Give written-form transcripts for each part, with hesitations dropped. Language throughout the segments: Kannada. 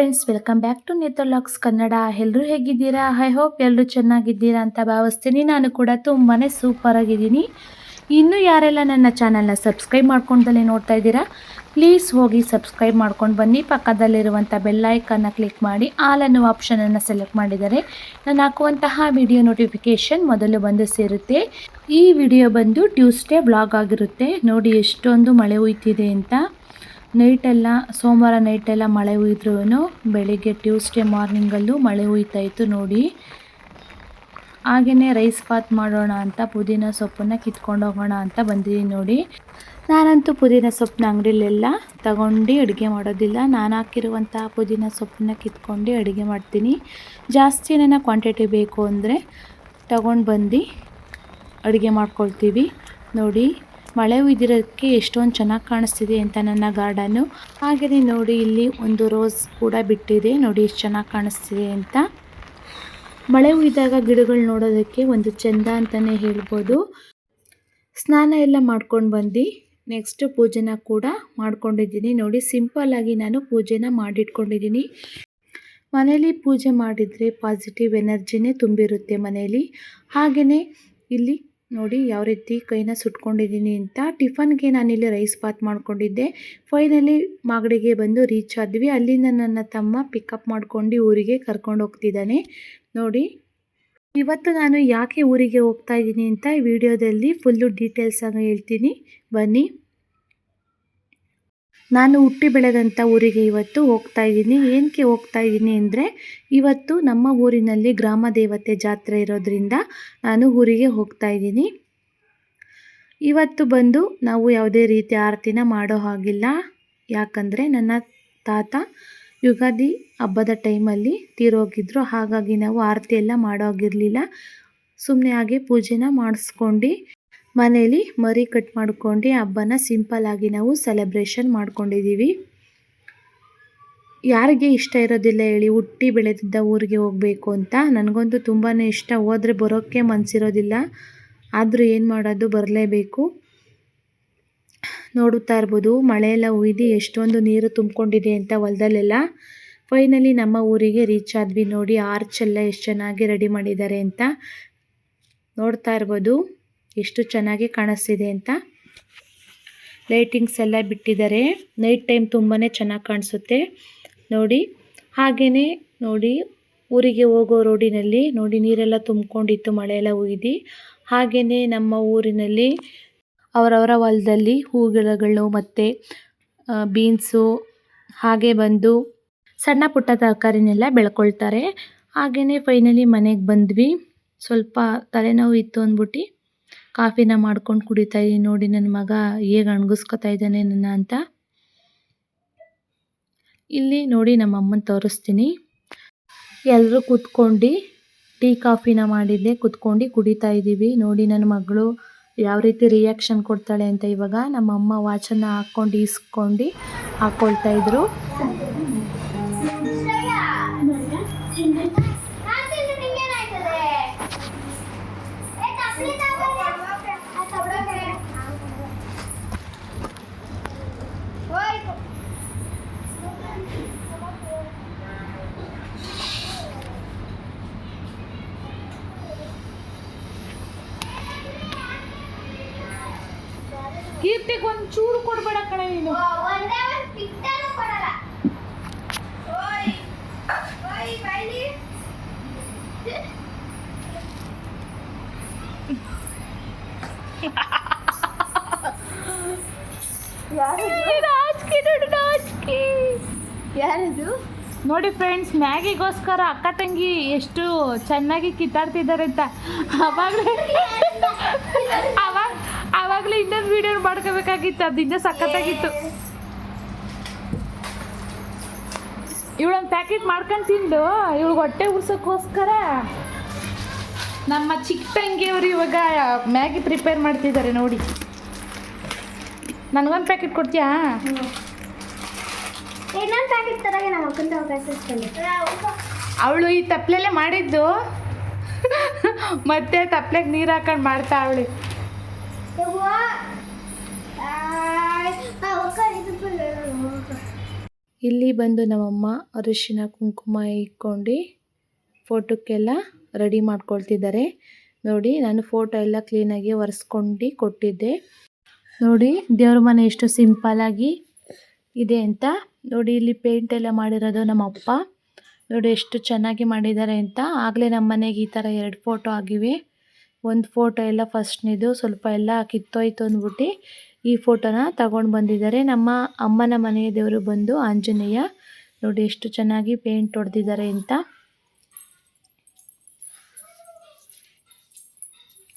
ಫ್ರೆಂಡ್ಸ್, ವೆಲ್ಕಮ್ ಬ್ಯಾಕ್ ಟು ನೇತ್ರ ಲಾಕ್ಸ್ ಕನ್ನಡ. ಎಲ್ಲರೂ ಹೇಗಿದ್ದೀರಾ? ಐ ಹೋಪ್ ಎಲ್ಲರೂ ಚೆನ್ನಾಗಿದ್ದೀರಾ ಅಂತ ಭಾವಿಸ್ತೀನಿ. ನಾನು ಕೂಡ ತುಂಬಾ ಸೂಪರ್ ಆಗಿದ್ದೀನಿ. ಇನ್ನೂ ಯಾರೆಲ್ಲ ನನ್ನ ಚಾನಲ್ನ ಸಬ್ಸ್ಕ್ರೈಬ್ ಮಾಡ್ಕೊಂಡಲ್ಲೇ ನೋಡ್ತಾ ಇದ್ದೀರಾ, ಪ್ಲೀಸ್ ಹೋಗಿ ಸಬ್ಸ್ಕ್ರೈಬ್ ಮಾಡ್ಕೊಂಡು ಬನ್ನಿ. ಪಕ್ಕದಲ್ಲಿರುವಂಥ ಬೆಲ್ಲೈಕನ್ನ ಕ್ಲಿಕ್ ಮಾಡಿ ಆಲ್ ಅನ್ನೋ ಆಪ್ಷನನ್ನು ಸೆಲೆಕ್ಟ್ ಮಾಡಿದರೆ ನಾನು ಹಾಕುವಂತಹ ವಿಡಿಯೋ ನೋಟಿಫಿಕೇಷನ್ ಮೊದಲು ಬಂದು ಸೇರುತ್ತೆ. ಈ ವಿಡಿಯೋ ಬಂದು ಟ್ಯೂಸ್ಡೇ ವ್ಲಾಗ್ ಆಗಿರುತ್ತೆ. ನೋಡಿ ಎಷ್ಟೊಂದು ಮಳೆ ಹುಯ್ತಿದೆ ಅಂತ. ನೈಟೆಲ್ಲ ಸೋಮವಾರ ನೈಟೆಲ್ಲ ಮಳೆ ಹುಯ್ದ್ರೂ ಬೆಳಿಗ್ಗೆ ಟ್ಯೂಸ್ಡೇ ಮಾರ್ನಿಂಗಲ್ಲೂ ಮಳೆ ಹುಯ್ತಾಯಿತ್ತು ನೋಡಿ. ಹಾಗೆಯೇ ರೈಸ್ ಬಾತ್ ಮಾಡೋಣ ಅಂತ ಪುದೀನ ಸೊಪ್ಪನ್ನು ಕಿತ್ಕೊಂಡು ಹೋಗೋಣ ಅಂತ ಬಂದಿದ್ದೀನಿ ನೋಡಿ. ನಾನಂತೂ ಪುದೀನ ಸೊಪ್ಪನ್ನ ಅಂಗಡಿಲೆಲ್ಲ ತಗೊಂಡು ಅಡುಗೆ ಮಾಡೋದಿಲ್ಲ. ನಾನು ಹಾಕಿರುವಂಥ ಪುದೀನ ಸೊಪ್ಪನ್ನ ಕಿತ್ಕೊಂಡು ಅಡುಗೆ ಮಾಡ್ತೀನಿ. ಜಾಸ್ತಿ ನನ್ನ ಕ್ವಾಂಟಿಟಿ ಬೇಕು ಅಂದರೆ ತಗೊಂಡು ಬಂದು ಅಡುಗೆ ಮಾಡ್ಕೊಳ್ತೀವಿ ನೋಡಿ. ಮಳೆ ಹುಯ್ದಿರೋದಕ್ಕೆ ಎಷ್ಟೊಂದು ಚೆನ್ನಾಗಿ ಕಾಣಿಸ್ತಿದೆ ಅಂತ ನನ್ನ ಗಾರ್ಡನ್ನು. ಹಾಗೆಯೇ ನೋಡಿ, ಇಲ್ಲಿ ಒಂದು ರೋಸ್ ಕೂಡ ಬಿಟ್ಟಿದೆ ನೋಡಿ, ಎಷ್ಟು ಚೆನ್ನಾಗಿ ಕಾಣಿಸ್ತಿದೆ ಅಂತ. ಮಳೆ ಹುಯ್ದಾಗ ಗಿಡಗಳು ನೋಡೋದಕ್ಕೆ ಒಂದು ಚೆಂದ ಅಂತಲೇ ಹೇಳ್ಬೋದು. ಸ್ನಾನ ಎಲ್ಲ ಮಾಡ್ಕೊಂಡು ಬಂದು ನೆಕ್ಸ್ಟ್ ಪೂಜೆನ ಕೂಡ ಮಾಡ್ಕೊಂಡಿದ್ದೀನಿ ನೋಡಿ. ಸಿಂಪಲ್ಲಾಗಿ ನಾನು ಪೂಜೆನ ಮಾಡಿಟ್ಕೊಂಡಿದ್ದೀನಿ. ಮನೇಲಿ ಪೂಜೆ ಮಾಡಿದರೆ ಪಾಸಿಟಿವ್ ಎನರ್ಜಿನೇ ತುಂಬಿರುತ್ತೆ ಮನೆಯಲ್ಲಿ. ಹಾಗೆಯೇ ಇಲ್ಲಿ ನೋಡಿ ಯಾವ ರೀತಿ ಕೈನ ಸುಟ್ಕೊಂಡಿದ್ದೀನಿ ಅಂತ. ಟಿಫನ್ಗೆ ನಾನಿಲ್ಲಿ ರೈಸ್ ಬಾತ್ ಮಾಡ್ಕೊಂಡಿದ್ದೆ. ಫೈನಲಿ ಮಾಗಡಿಗೆ ಬಂದು ರೀಚ್ ಆದ್ವಿ. ಅಲ್ಲಿಂದ ನನ್ನ ತಮ್ಮ ಪಿಕಪ್ ಮಾಡ್ಕೊಂಡು ಊರಿಗೆ ಕರ್ಕೊಂಡು ಹೋಗ್ತಿದ್ದಾನೆ ನೋಡಿ. ಇವತ್ತು ನಾನು ಯಾಕೆ ಊರಿಗೆ ಹೋಗ್ತಾ ಇದ್ದೀನಿ ಅಂತ ಈ ವಿಡಿಯೋದಲ್ಲಿ ಫುಲ್ಲು ಡೀಟೇಲ್ಸಾಗಿ ಹೇಳ್ತೀನಿ ಬನ್ನಿ. ನಾನು ಹುಟ್ಟಿ ಬೆಳೆದಂಥ ಊರಿಗೆ ಇವತ್ತು ಹೋಗ್ತಾ ಇದ್ದೀನಿ. ಏನಕ್ಕೆ ಹೋಗ್ತಾ ಇದ್ದೀನಿ ಅಂದರೆ, ಇವತ್ತು ನಮ್ಮ ಊರಿನಲ್ಲಿ ಗ್ರಾಮ ದೇವತೆ ಜಾತ್ರೆ ಇರೋದ್ರಿಂದ ನಾನು ಊರಿಗೆ ಹೋಗ್ತಾ ಇದ್ದೀನಿ. ಇವತ್ತು ಬಂದು ನಾವು ಯಾವುದೇ ರೀತಿ ಆರತಿನ ಮಾಡೋ ಹಾಗಿಲ್ಲ. ಯಾಕಂದರೆ ನನ್ನ ತಾತ ಯುಗಾದಿ ಹಬ್ಬದ ಟೈಮಲ್ಲಿ ತೀರೋಗಿದ್ರು. ಹಾಗಾಗಿ ನಾವು ಆರತಿ ಎಲ್ಲ ಮಾಡೋ ಹಾಗಿರಲಿಲ್ಲ. ಸುಮ್ಮನೆ ಹಾಗೆ ಪೂಜೆನ ಮಾಡಿಸ್ಕೊಂಡು ಮನೇಲಿ ಮರಿ ಕಟ್ ಮಾಡ್ಕೊಂಡು ಹಬ್ಬನ ಸಿಂಪಲ್ಲಾಗಿ ನಾವು ಸೆಲೆಬ್ರೇಷನ್ ಮಾಡ್ಕೊಂಡಿದ್ದೀವಿ. ಯಾರಿಗೆ ಇಷ್ಟ ಇರೋದಿಲ್ಲ ಹೇಳಿ ಹುಟ್ಟಿ ಬೆಳೆದಿದ್ದ ಊರಿಗೆ ಹೋಗಬೇಕು ಅಂತ. ನನಗಂತೂ ತುಂಬಾ ಇಷ್ಟ. ಹೋದರೆ ಬರೋಕ್ಕೆ ಮನಸ್ಸಿರೋದಿಲ್ಲ, ಆದರೂ ಏನು ಮಾಡೋದು, ಬರಲೇಬೇಕು. ನೋಡುತ್ತಾ ಇರ್ಬೋದು ಮಳೆಯೆಲ್ಲ ಹುಯ್ದು ಎಷ್ಟೊಂದು ನೀರು ತುಂಬಿಕೊಂಡಿದೆ ಅಂತ ಹೊಲದಲ್ಲೆಲ್ಲ. ಫೈನಲಿ ನಮ್ಮ ಊರಿಗೆ ರೀಚ್ ಆದ್ವಿ ನೋಡಿ. ಆರ್ಚ್ ಎಲ್ಲ ಎಷ್ಟು ಚೆನ್ನಾಗಿ ರೆಡಿ ಮಾಡಿದ್ದಾರೆ ಅಂತ ನೋಡ್ತಾ ಇರ್ಬೋದು, ಎಷ್ಟು ಚೆನ್ನಾಗಿ ಕಾಣಿಸ್ತಿದೆ ಅಂತ. ಲೈಟಿಂಗ್ಸ್ ಎಲ್ಲ ಬಿಟ್ಟಿದ್ದಾರೆ. ನೈಟ್ ಟೈಮ್ ತುಂಬಾ ಚೆನ್ನಾಗಿ ಕಾಣಿಸುತ್ತೆ ನೋಡಿ. ಹಾಗೆಯೇ ನೋಡಿ, ಊರಿಗೆ ಹೋಗೋ ರೋಡಿನಲ್ಲಿ ನೋಡಿ ನೀರೆಲ್ಲ ತುಂಬಿಕೊಂಡಿತ್ತು ಮಳೆಯೆಲ್ಲ ಹುಯ್ದು. ಹಾಗೆಯೇ ನಮ್ಮ ಊರಿನಲ್ಲಿ ಅವರವರ ಹೊಲದಲ್ಲಿ ಹೂಗಿಡಗಳು ಮತ್ತು ಬೀನ್ಸು ಹಾಗೆ ಬಂದು ಸಣ್ಣ ಪುಟ್ಟ ತರಕಾರಿನೆಲ್ಲ ಬೆಳ್ಕೊಳ್ತಾರೆ. ಹಾಗೆಯೇ ಫೈನಲಿ ಮನೆಗೆ ಬಂದ್ವಿ. ಸ್ವಲ್ಪ ತಲೆನೋವು ಇತ್ತು ಅಂದ್ಬಿಟ್ಟು ಕಾಫಿನ ಮಾಡ್ಕೊಂಡು ಕುಡಿತಾಯಿದ್ದೀನಿ ನೋಡಿ. ನನ್ನ ಮಗ ಹೇಗೆ ಅಣಗಿಸ್ಕೊತಾ ಇದ್ದಾನೆ ನನ್ನ ಅಂತ. ಇಲ್ಲಿ ನೋಡಿ ನಮ್ಮ ಅಮ್ಮನ ತೋರಿಸ್ತೀನಿ. ಎಲ್ಲರೂ ಕೂತ್ಕೊಂಡು ಟೀ ಕಾಫಿನ ಮಾಡಿದ್ದೆ, ಕೂತ್ಕೊಂಡು ಕುಡಿತಾ ಇದ್ದೀವಿ ನೋಡಿ. ನನ್ನ ಮಗಳು ಯಾವ ರೀತಿ ರಿಯಾಕ್ಷನ್ ಕೊಡ್ತಾಳೆ ಅಂತ. ಇವಾಗ ನಮ್ಮ ಅಮ್ಮ ವಾಚನ್ನು ಹಾಕ್ಕೊಂಡು ಈಸ್ಕೊಂಡು ಹಾಕ್ಕೊಳ್ತಾ ಇದ್ರು. ಕೀರ್ತಿಗೆ ಒಂದು ಚೂರು ಕೊಡಬೇಡ ಕಣೆ ನೀನು. ಯಾರದು ನೋಡಿ ಫ್ರೆಂಡ್ಸ್, ಮ್ಯಾಗಿಗೋಸ್ಕರ ಅಕ್ಕ ತಂಗಿ ಎಷ್ಟು ಚೆನ್ನಾಗಿ ಕಿತ್ತಾಡ್ತಿದ್ದಾರೆ ಅಂತ. ಆವಾಗಲೇ ಇನ್ನೊಂದು ವಿಡಿಯೋ ಮಾಡ್ಕೋಬೇಕಾಗಿತ್ತು, ಅದಿಂದ ಸಖತ್ತಾಗಿತ್ತು. ಇವಳೊಂದು ಪ್ಯಾಕೆಟ್ ಮಾಡ್ಕೊಂಡು ತಿಂದು ಇವಳಿಗೆ ಹೊಟ್ಟೆ ಉರ್ಸೋಕ್ಕೋಸ್ಕರ ನಮ್ಮ ಚಿಕ್ಕ ತಂಗಿಯವರು ಇವಾಗ ಮ್ಯಾಗಿ ಪ್ರಿಪೇರ್ ಮಾಡ್ತಿದ್ದಾರೆ ನೋಡಿ. ನನಗೊಂದು ಪ್ಯಾಕೆಟ್ ಕೊಡ್ತೀಯಾ? ಅವಳು ಈ ತಪ್ಪಲೆಲ್ಲೇ ಮಾಡಿದ್ದು ಮತ್ತೆ ತಪ್ಪಲೆಗೆ ನೀರು ಹಾಕೊಂಡು ಮಾಡ್ತಾ ಅವಳು. ಇಲ್ಲಿ ಬಂದು ನಮ್ಮಮ್ಮ ಅರಿಶಿನ ಕುಂಕುಮ ಇಟ್ಕೊಂಡು ಫೋಟೋಕ್ಕೆಲ್ಲ ರೆಡಿ ಮಾಡ್ಕೊಳ್ತಿದ್ದಾರೆ. ನೋಡಿ, ನಾನು ಫೋಟೋ ಎಲ್ಲ ಕ್ಲೀನಾಗಿ ಒರೆಸ್ಕೊಂಡು ಕೊಟ್ಟಿದ್ದೆ. ನೋಡಿ ದೇವ್ರ ಮನೆ ಎಷ್ಟು ಸಿಂಪಲ್ಲಾಗಿ ಇದೆ ಅಂತ. ನೋಡಿ ಇಲ್ಲಿ ಪೇಂಟ್ ಎಲ್ಲ ಮಾಡಿರೋದು ನಮ್ಮ ಅಪ್ಪ. ನೋಡಿ ಎಷ್ಟು ಚೆನ್ನಾಗಿ ಮಾಡಿದ್ದಾರೆ ಅಂತ. ಆಗಲೇ ನಮ್ಮ ಮನೆಗೆ ಈ ಥರ 2 ಫೋಟೋ ಆಗಿವೆ. ಒಂದು ಫೋಟೋ ಎಲ್ಲ ಫಸ್ಟ್ನಿದು ಸ್ವಲ್ಪ ಎಲ್ಲ ಕಿತ್ತೋಯ್ತು ಅಂದ್ಬಿಟ್ಟು ಈ ಫೋಟೋನ ತಗೊಂಡು ಬಂದಿದ್ದಾರೆ. ನಮ್ಮ ಅಮ್ಮನ ಮನೆಯ ದೇವರು ಬಂದು ಆಂಜನೇಯ. ನೋಡಿ ಎಷ್ಟು ಚೆನ್ನಾಗಿ ಪೇಂಟ್ ಹೊಡೆದಿದ್ದಾರೆ ಅಂತ.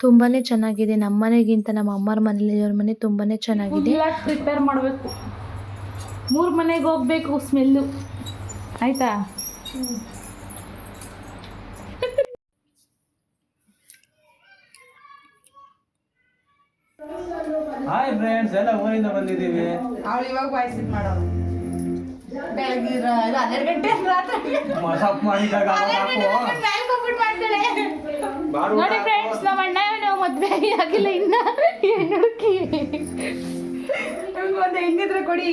ತುಂಬಾ ಚೆನ್ನಾಗಿದೆ. ನಮ್ಮ ಮನೆಗಿಂತ ನಮ್ಮ ಅಮ್ಮರ ಮನೇಲಿ ದೇವ್ರ ಮನೆ ತುಂಬಾ ಚೆನ್ನಾಗಿದೆ. ಪ್ರಿಪೇರ್ ಮಾಡಬೇಕು. 3 ಮನೆಗೆ ಹೋಗ್ಬೇಕು ಸ್ಮೆಲ್ಲು. ಆಯ್ತಾ? ಹಾಯ್ ಫ್ರೆಂಡ್ಸ್, ಎಲ್ಲ ಊರಿಂದ ಬಂದಿದ್ದೀವಿ. ಅವಳು ಇವಾಗ ವಾಯ್ಸ್ ಇದು ಮಾಡೋದು. ಬೆಳಗ್ಗೆ 12 ಗಂಟೆ ರಾತ್ರಿ ಮಸಾಪ್ ಮಾಡಿದಾಗ ನೋಡಿ ಫ್ರೆಂಡ್ಸ್, ನಮ್ಮ ಅಣ್ಣ ನಾವು ಮದುವೆ ಆಗಿಲ್ಲ ಇನ್ನ. ಹೆಣ್ಣು ಹುಡುಕಿ ಒಂದು ಹೆಂಗಿದ್ರೆ ಕೊಡಿ.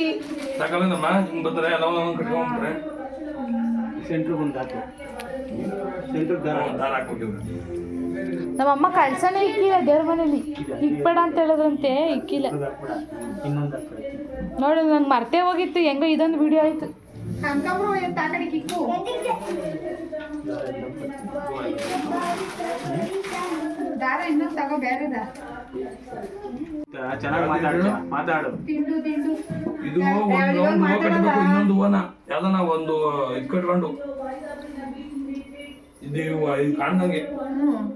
ತಗೊಳ್ಳೋಣಮ್ಮ, ಹಿಂಗೆ ಬರ್ತಾರೆ ಎಲ್ಲ ಕಟ್ಕೊಂಡ್ರೆ ಸೆಂಟ್ರ್ ಬಂದು ಹಾಕು. ಸೆಂಟ್ರ್ ದಾರ ಹಾಕ್ಬೇಕಿದ್ರೆ ನಮ್ಮಮ್ಮ ಕಳ್ಸನೇ ಇಕ್ಕಿಲ್ಲ ದೇವ್ರ ಮನೇಲಿ. ಇಕ್ಬೇಡ ಅಂತ ಹೇಳಿದ್ರಂತೆ, ಇಕ್ಕಿಲ್ಲ. ಇನ್ನೊಂದು ನೋಡಿ ನಂಗೆ ಮರ್ತೇ ಹೋಗಿತ್ತು. ಹೆಂಗೋ ಇದೊಂದು ವಿಡಿಯೋ ಆಯ್ತು. ದಾರ ಇನ್ನೊಂದು ತಗೋ, ಬೇರೆದ ಚೆನ್ನಾಗಿ ಮಾತಾಡು. ಇದು ಒಂದು ಹೂವು ಕಟ್ಟಬೇಕು, ಇನ್ನೊಂದು ಹೂವನ ಯಾವ್ದನ ಒಂದು ಇದು ಕಟ್ಕೊಂಡು ಇದು ಕಾಣ್ದಂಗೆ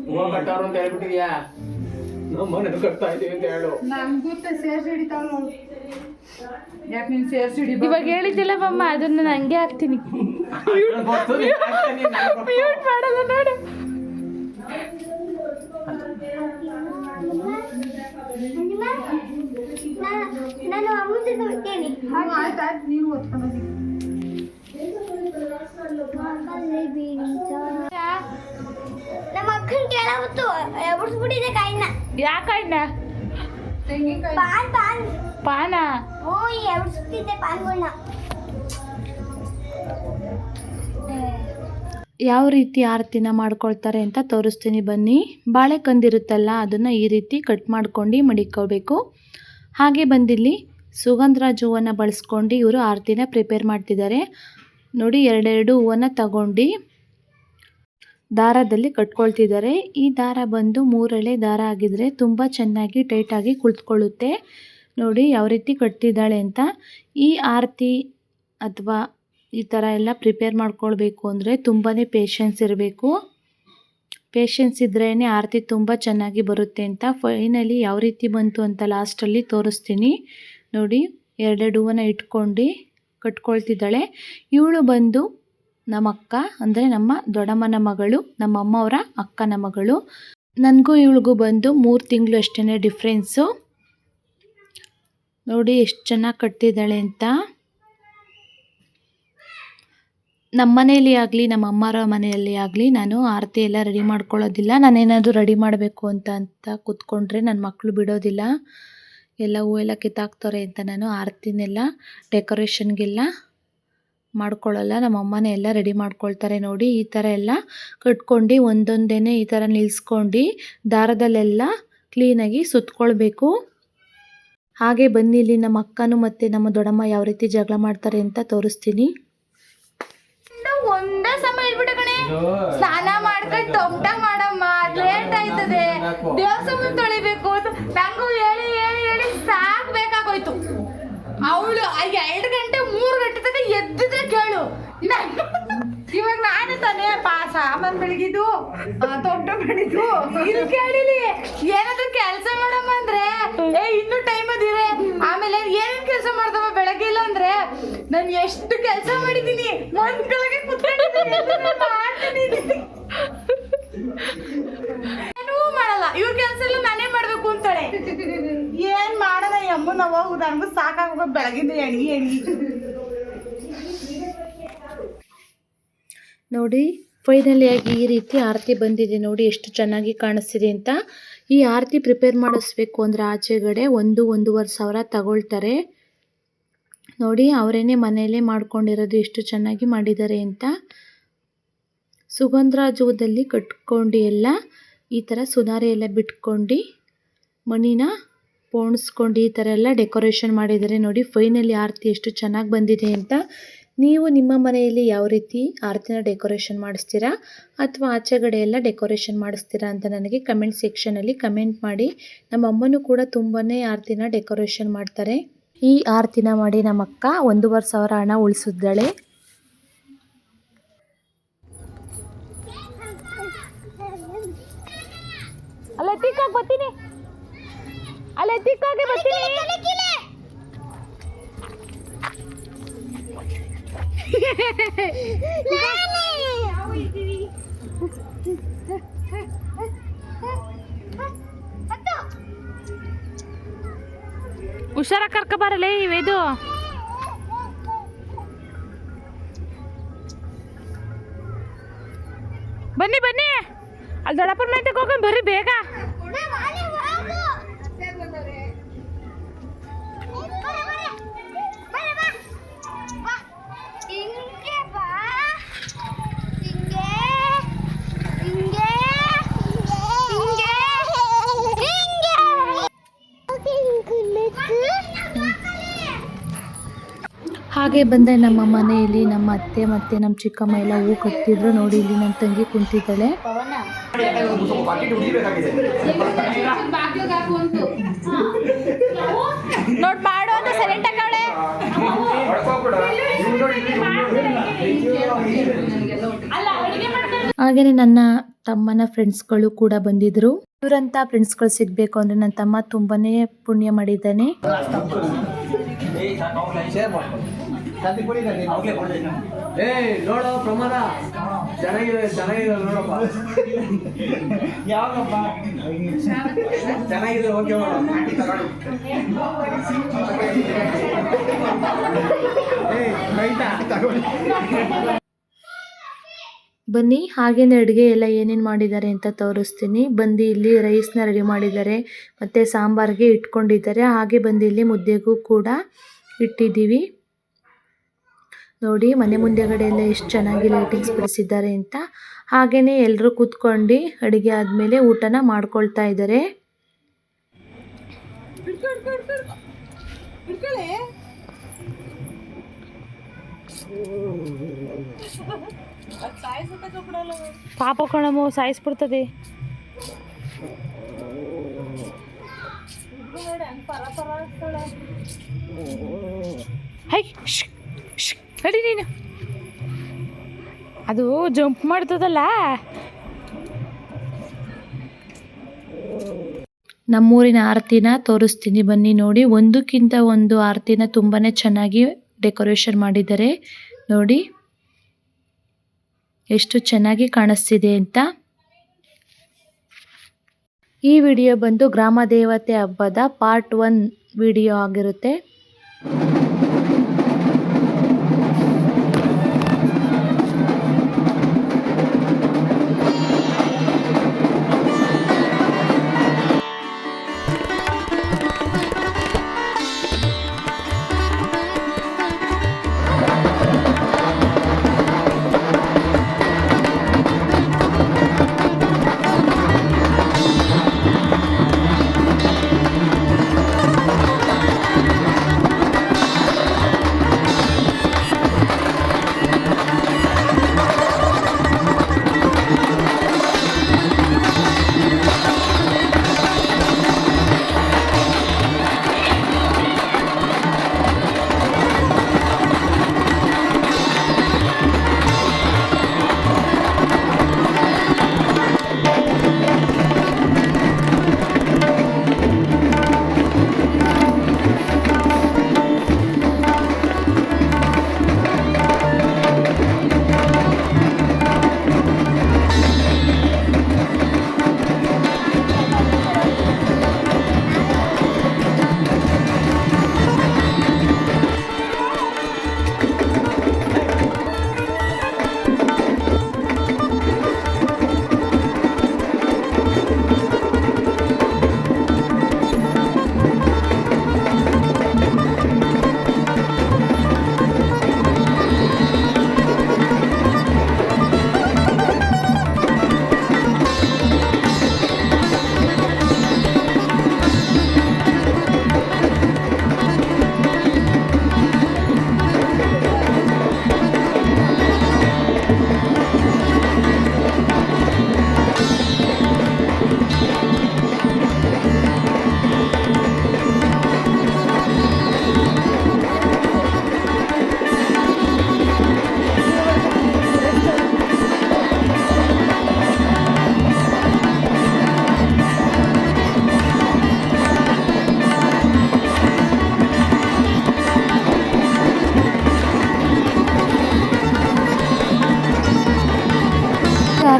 ಹೂವು ಕಟ್ಟೋರು ಅಂತ ಹೇಳ್ಬಿಟ್ಟಿದ್ಯಾ? ನಮ್ಮ ಮನೆ ಕಟ್ತಾ ಇದೀವಿ ಅಂತ ಹೇಳು. ನನ್ಗೂ ಸೇರ್ಸಿ ಹಿಡಿತಾವ. ಯಾಕೆ ನೀನು ಸೇರ್ಸಿ ಹಿಡಿ? ಇವಾಗ ಹೇಳಿದ್ದಿಲ್ಲ ಮಮ್ಮ, ಅದನ್ನ ನಾನು ಹಂಗೆ ಹಾಕ್ತೀನಿ. ಮ್ಯೂಟ್ ಮಾಡಲ್ಲ ನೋಡು. ನಾನು ಅಮ್ಮನ ಹೋಗ್ತೇನೆ. ಆಯ್ತು, ನೀವು ಓದ್ಕೊಂಡು ನಮ್ಮ ಅಕ್ಕನ ಕೇಳಬಿಟ್ಟು ಎಬ್ಬಿಸ್ಬಿಟ್ಟಿದೆ ಕಾಯಿನ. ಯಾಕಾಯ್ನ ಪಾನ್ ಪಾನ್ ಪಾನ ಓ ಎಬ್ಬಿಸ್ಬಿಟ್ಟಿದೆ ಪಾನ್ಗಳನ್ನ. ಯಾವ ರೀತಿ ಆರತಿನ ಮಾಡ್ಕೊಳ್ತಾರೆ ಅಂತ ತೋರಿಸ್ತೀನಿ ಬನ್ನಿ. ಬಾಳೆಕಂದಿರುತ್ತಲ್ಲ, ಅದನ್ನು ಈ ರೀತಿ ಕಟ್ ಮಾಡ್ಕೊಂಡು ಮಡಿಕೋಬೇಕು. ಹಾಗೆ ಬಂದಿಲ್ಲಿ ಸುಗಂಧರಾಜ ಹೂವನ್ನು ಬಳಸ್ಕೊಂಡು ಇವರು ಆರತಿನ ಪ್ರಿಪೇರ್ ಮಾಡ್ತಿದ್ದಾರೆ. ನೋಡಿ, 2 ಹೂವನ್ನು ತಗೊಂಡು ದಾರದಲ್ಲಿ ಕಟ್ಕೊಳ್ತಿದ್ದಾರೆ. ಈ ದಾರ ಬಂದು 3 ಎಳೆ ದಾರ ಆಗಿದ್ರೆ ತುಂಬ ಚೆನ್ನಾಗಿ ಟೈಟಾಗಿ ಕುಳಿತುಕೊಳ್ಳುತ್ತೆ. ನೋಡಿ ಯಾವ ರೀತಿ ಕಟ್ತಿದ್ದಾಳೆ ಅಂತ. ಈ ಆರತಿ ಅಥವಾ ಈ ಥರ ಎಲ್ಲ ಪ್ರಿಪೇರ್ ಮಾಡ್ಕೊಳ್ಬೇಕು ಅಂದರೆ ತುಂಬಾ ಪೇಷನ್ಸ್ ಇರಬೇಕು. ಪೇಷನ್ಸ್ ಇದ್ರೇ ಆರತಿ ತುಂಬ ಚೆನ್ನಾಗಿ ಬರುತ್ತೆ ಅಂತ. ಫೈನಲಿ ಯಾವ ರೀತಿ ಬಂತು ಅಂತ ಲಾಸ್ಟಲ್ಲಿ ತೋರಿಸ್ತೀನಿ. ನೋಡಿ, 2 ಹೂವನ್ನು ಇಟ್ಕೊಂಡು ಕಟ್ಕೊಳ್ತಿದ್ದಾಳೆ. ಇವಳು ಬಂದು ನಮ್ಮ ಅಕ್ಕ, ಅಂದರೆ ನಮ್ಮ ದೊಡ್ಡಮ್ಮನ ಮಗಳು, ನಮ್ಮ ಅಮ್ಮವರ ಅಕ್ಕನ ಮಗಳು. ನನಗೂ ಇವಳಿಗೂ ಬಂದು 3 ತಿಂಗಳು ಅಷ್ಟೇ ಡಿಫ್ರೆನ್ಸು. ನೋಡಿ ಎಷ್ಟು ಚೆನ್ನಾಗಿ ಕಟ್ತಿದ್ದಾಳೆ ಅಂತ. ನಮ್ಮ ಮನೆಯಲ್ಲಿ ಆಗಲಿ ನಮ್ಮ ಅಮ್ಮರ ಮನೆಯಲ್ಲಿ ಆಗಲಿ ನಾನು ಆರತಿ ಎಲ್ಲ ರೆಡಿ ಮಾಡ್ಕೊಳ್ಳೋದಿಲ್ಲ. ನಾನೇನಾದರೂ ರೆಡಿ ಮಾಡಬೇಕು ಅಂತ ಕೂತ್ಕೊಂಡ್ರೆ ನನ್ನ ಮಕ್ಕಳು ಬಿಡೋದಿಲ್ಲ. ಎಲ್ಲ ಹೂವೆಲ್ಲ ಕಿತ್ತಾಕ್ತಾರೆ ಅಂತ ನಾನು ಆರತಿನೆಲ್ಲ ಡೆಕೋರೇಷನ್ಗೆಲ್ಲ ಮಾಡ್ಕೊಳ್ಳಲ್ಲ. ನಮ್ಮ ಅಮ್ಮನೇ ಎಲ್ಲ ರೆಡಿ ಮಾಡ್ಕೊಳ್ತಾರೆ. ನೋಡಿ ಈ ಥರ ಎಲ್ಲ ಕಟ್ಕೊಂಡು ಒಂದೊಂದೇ ಈ ಥರ ನಿಲ್ಲಿಸ್ಕೊಂಡು ದಾರದಲ್ಲೆಲ್ಲ ಕ್ಲೀನಾಗಿ ಸುತ್ಕೊಳ್ಬೇಕು. ಹಾಗೆ ಬನ್ನಿ, ಇಲ್ಲಿ ನಮ್ಮ ಅಕ್ಕನೂ ಮತ್ತು ನಮ್ಮ ದೊಡ್ಡಮ್ಮ ಯಾವ ರೀತಿ ಜಗಳ ಮಾಡ್ತಾರೆ ಅಂತ ತೋರಿಸ್ತೀನಿ. ಒಂದೇ ಸಮಯ ಇಲ್ಬಿಟ್ಟ ಕಣೆ. ಸ್ನಾನ ಮಾಡ್ಕೊಂಡು ಟೊಮಟ ಮಾಡಮ್ಮ, ಲೇಟ್ ಆಯ್ತದೆ. ದೇವಸ್ಥಾನ ತೊಳಿಬೇಕು. ನಂಗೂ ಹೇಳಿ ಹೇಳಿ ಹೇಳಿ ಸಾಕ್ಬೇಕಾಗೋಯ್ತು. ಅವಳು 2 ಗಂಟೆ 3 ಗಂಟೆ ತನಕ ಎದ್ದಿದ್ರೆ ಕೇಳು. ಇವಾಗ ನಾನೇ ತಾನೇ ಸಾಮಾನು ಬೆಳಗಿದ್ದು ತೊಂಟ ಮಾಡಿದ್ದು ಇದು ಕೇಳಿಲಿ. ಏನಾದ್ರೂ ಕೆಲಸ ಮಾಡಮ್ಮ ಅಂದ್ರೆ ಇನ್ನೂ ಟೈಮ್ ಅದಿದೆ. ಆಮೇಲೆ ಏನೇನ್ ಕೆಲಸ ಮಾಡ್ದವ ಬೆಳಗ್ಗೆ ಇಲ್ಲ ಅಂದ್ರೆ ನಾನು ಎಷ್ಟು ಕೆಲಸ ಮಾಡಿದ್ದೀನಿ. ಒಂದ್ ಕೆಳಗೆ ಕುತ್ಕೊಂಡಿದ್ದೀನಿ, ಏನೂ ಮಾಡಲ್ಲ. ಇವ್ರ ಕೆಲಸ ಎಲ್ಲ ನಾನೇ ಮಾಡ್ಬೇಕು ಅಂತಾಳೆ. ಏನ್ ಮಾಡಲ್ಲ ಅಮ್ಮ, ನಾವು ನನಗೂ ಸಾಕಾಗ ಬೆಳಗಿಂದ ಎಣಗಿ ಎಣಗಿ. ನೋಡಿ ಫೈನಲಿಯಾಗಿ ಈ ರೀತಿ ಆರತಿ ಬಂದಿದೆ. ನೋಡಿ ಎಷ್ಟು ಚೆನ್ನಾಗಿ ಕಾಣಿಸ್ತಿದೆ ಅಂತ. ಈ ಆರತಿ ಪ್ರಿಪೇರ್ ಮಾಡಿಸ್ಬೇಕು ಅಂದರೆ ಆಚೆಗಡೆ 1-1.5 ಸಾವಿರ ತಗೊಳ್ತಾರೆ. ನೋಡಿ ಅವರೇನೆ ಮನೆಯಲ್ಲೇ ಮಾಡ್ಕೊಂಡಿರೋದು ಎಷ್ಟು ಚೆನ್ನಾಗಿ ಮಾಡಿದ್ದಾರೆ ಅಂತ. ಸುಗಂಧರಾಜದಲ್ಲಿ ಕಟ್ಕೊಂಡು ಎಲ್ಲ ಈ ಥರ ಸುನಾರಿ ಎಲ್ಲ ಬಿಟ್ಕೊಂಡು ಮಣಿನ ಪೋಣಿಸ್ಕೊಂಡು ಈ ಥರ ಎಲ್ಲ ಡೆಕೋರೇಷನ್ ಮಾಡಿದ್ದಾರೆ. ನೋಡಿ ಫೈನಲಿ ಆರತಿ ಎಷ್ಟು ಚೆನ್ನಾಗಿ ಬಂದಿದೆ ಅಂತ. ನೀವು ನಿಮ್ಮ ಮನೆಯಲ್ಲಿ ಯಾವ ರೀತಿ ಆರತಿನ ಡೆಕೋರೇಷನ್ ಮಾಡಿಸ್ತೀರಾ ಅಥವಾ ಆಚೆಗಡೆ ಎಲ್ಲ ಡೆಕೋರೇಷನ್ ಮಾಡಿಸ್ತೀರಾ ಅಂತ ನನಗೆ ಕಮೆಂಟ್ ಸೆಕ್ಷನಲ್ಲಿ ಕಮೆಂಟ್ ಮಾಡಿ. ನಮ್ಮ ಅಮ್ಮನೂ ಕೂಡ ತುಂಬಾ ಆರತಿನ ಡೆಕೋರೇಷನ್ ಮಾಡ್ತಾರೆ. ಈ ಆರತಿನ ಮಾಡಿ ನಮ್ಮ ಅಕ್ಕ 1,500 ಹಣ ಉಳಿಸಿದ್ದಾಳೆ. ಅಲ್ಲ ತಿಕ್ಕಾಗ ಬರ್ತೀನಿ, ಅಲ್ಲ ತಿಕ್ಕಾಗೆ ಬರ್ತೀನಿ. ಹುಷಾರ ಕರ್ಕ ಬರಲೇ ಇವೇದು. ಬನ್ನಿ ಬನ್ನಿ, ಅಲ್ಲಿ ದೊಡ್ಡಪ್ಪನ ಮನೆಗೆ ಹೋಗೋಣ ಬರ್ರಿ ಬೇಗ. ಹಾಗೆ ಬಂದರೆ ನಮ್ಮ ಮನೆಯಲ್ಲಿ ನಮ್ಮ ಅತ್ತೆ ಮತ್ತು ನಮ್ಮ ಚಿಕ್ಕಮ್ಮ ಎಲ್ಲ ಹೂ ಕಟ್ತಿದ್ರು. ನೋಡಿ ಇಲ್ಲಿ ನನ್ನ ತಂಗಿ ಕುಂತಿದ್ದಾಳೆ. ನೋಡ್ ಮಾಡು ಅಂತ ಸೈಲೆಂಟ್ ಆಗವಳೆ. ಹಾಗೆಯೇ ನನ್ನ ತಮ್ಮನ ಫ್ರೆಂಡ್ಸ್ಗಳು ಕೂಡ ಬಂದಿದ್ರು. ಇವರಂಥ ಫ್ರೆಂಡ್ಸ್ಗಳು ಸಿಗಬೇಕು ಅಂದರೆ ನನ್ನ ತಮ್ಮ ತುಂಬಾ ಪುಣ್ಯ ಮಾಡಿದ್ದಾನೆ. ನೋಡೋ ಪ್ರಮಾಣ ಚೆನ್ನಾಗಿದೆ, ಚೆನ್ನಾಗಿದೆ ನೋಡಪ್ಪ. ಯಾವಾಗಪ್ಪ ಚೆನ್ನಾಗಿದೆ, ಓಕೆ ಬನ್ನಿ ಹಾಗೇನೆ ಅಡುಗೆ ಎಲ್ಲ ಏನೇನು ಮಾಡಿದ್ದಾರೆ ಅಂತ ತೋರಿಸ್ತೀನಿ. ಬಂದು ಇಲ್ಲಿ ರೈಸ್ನ ರೆಡಿ ಮಾಡಿದ್ದಾರೆ ಮತ್ತು ಸಾಂಬಾರಿಗೆ ಇಟ್ಕೊಂಡಿದ್ದಾರೆ. ಹಾಗೆ ಬಂದು ಇಲ್ಲಿ ಮುದ್ದೆಗೂ ಕೂಡ ಇಟ್ಟಿದ್ದೀವಿ. ನೋಡಿ ಮನೆ ಮುಂದೆಗಡೆ ಎಲ್ಲ ಎಷ್ಟು ಚೆನ್ನಾಗಿ ಲೈಟಿಂಗ್ಸ್ ಬಿಡಿಸಿದ್ದಾರೆ ಅಂತ. ಹಾಗೆಯೇ ಎಲ್ಲರೂ ಕೂತ್ಕೊಂಡು ಅಡುಗೆ ಆದಮೇಲೆ ಊಟನ ಮಾಡ್ಕೊಳ್ತಾ ಇದ್ದಾರೆ. ಪಾಪ ಕಣಮ್ಮ ಸಾಯಿಸ್ಬಿಡ್ತದೆ. ಹೈ ನಡಿ ನೀನು, ಅದು ಜಂಪ್ ಮಾಡ್ತದಲ್ಲ. ನಮ್ಮೂರಿನ ಆರತಿನ ತೋರಿಸ್ತೀನಿ ಬನ್ನಿ. ನೋಡಿ ಒಂದಕ್ಕಿಂತ ಒಂದು ಆರತಿನ ತುಂಬಾ ಚೆನ್ನಾಗಿ ಡೆಕೋರೇಷನ್ ಮಾಡಿದ್ದಾರೆ. ನೋಡಿ ಎಷ್ಟು ಚೆನ್ನಾಗಿ ಕಾಣಿಸ್ತಿದೆ ಅಂತ. ಈ ವಿಡಿಯೋ ಬಂದು ಗ್ರಾಮ ದೇವತೆ ಹಬ್ಬದ ಪಾರ್ಟ್ 1 ವಿಡಿಯೋ ಆಗಿರುತ್ತೆ.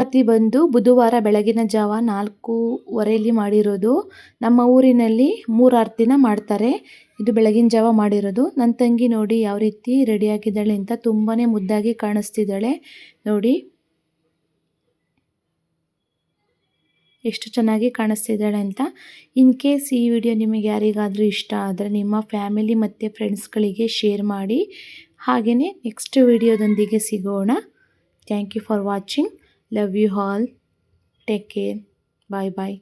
ಆರತಿ ಬಂದು ಬುಧವಾರ ಬೆಳಗಿನ ಜಾವ 4:15 ಮಾಡಿರೋದು. ನಮ್ಮ ಊರಿನಲ್ಲಿ 3 ಆರತಿನ ಮಾಡ್ತಾರೆ. ಇದು ಬೆಳಗಿನ ಜಾವ ಮಾಡಿರೋದು. ನನ್ನ ತಂಗಿ ನೋಡಿ ಯಾವ ರೀತಿ ರೆಡಿಯಾಗಿದ್ದಾಳೆ ಅಂತ, ತುಂಬಾ ಮುದ್ದಾಗಿ ಕಾಣಿಸ್ತಿದ್ದಾಳೆ ನೋಡಿ, ಎಷ್ಟು ಚೆನ್ನಾಗಿ ಕಾಣಿಸ್ತಿದ್ದಾಳೆ ಅಂತ. ಇನ್ ಕೇಸ್ ಈ ವಿಡಿಯೋ ನಿಮಗೆ ಯಾರಿಗಾದರೂ ಇಷ್ಟ ಆದರೆ ನಿಮ್ಮ ಫ್ಯಾಮಿಲಿ ಮತ್ತು ಫ್ರೆಂಡ್ಸ್ಗಳಿಗೆ ಶೇರ್ ಮಾಡಿ. ಹಾಗೆಯೇ ನೆಕ್ಸ್ಟ್ ವಿಡಿಯೋದೊಂದಿಗೆ ಸಿಗೋಣ. Thank you for watching. Love you all. Take care. Bye bye.